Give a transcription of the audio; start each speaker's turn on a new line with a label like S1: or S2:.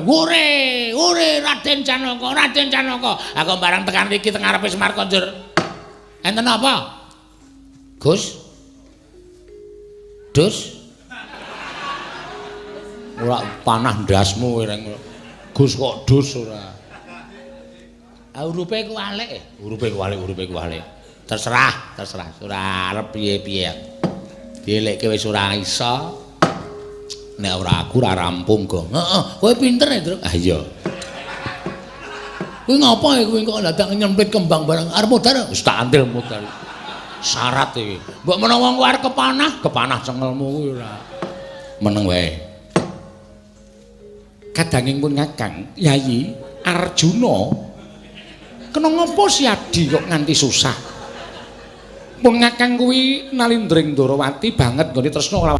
S1: Ure Raden Janaka. Aku barang tekan iki teng ngarepe Semar Konjur. Enten apa? Gus. Dus. Ora panah ndasmu ireng. Gus kok dus ora. Urupe ku alik. Urupe ku alik. Terserah. Ora arep piye-piye. Dielekke wis ora iso. Nek ora aku ora rampung, Gong. Heeh, kowe pinter ya, Truk. Ah iya. Kuwi ngapa ya kowe kok dadak nyemplit kembang barang arep modar wis tak antil modar. Syarat iki. Mbok menawa kowe arep kepanah cengelmu kuwi ora. Meneng wae. Kadanging pun Kakang Yayi Arjuna kena ngopo si Adi kok nganti susah. Pun Kakang kuwi nalindring Ndrawati banget nggone tresna